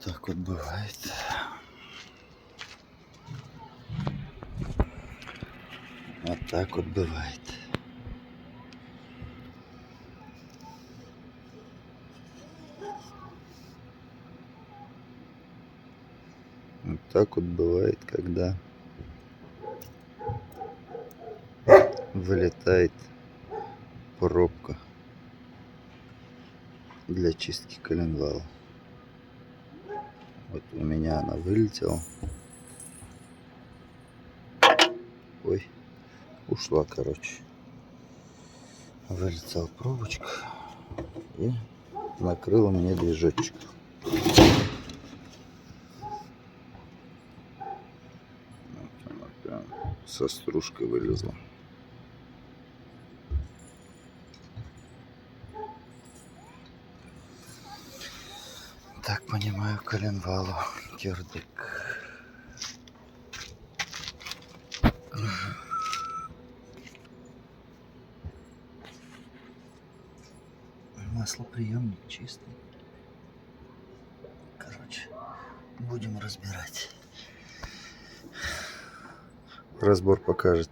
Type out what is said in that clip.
Так вот бывает. Вот так вот бывает. Вот так вот бывает, когда вылетает пробка для чистки коленвала. Вот у меня она вылетела. Ой, ушла, короче. Вылетела пробочка и накрыла мне движочек. Вот она прям со стружкой вылезла. Так понимаю, коленвалу кирдык. Маслоприемник чистый. Короче, будем разбирать. Разбор покажет.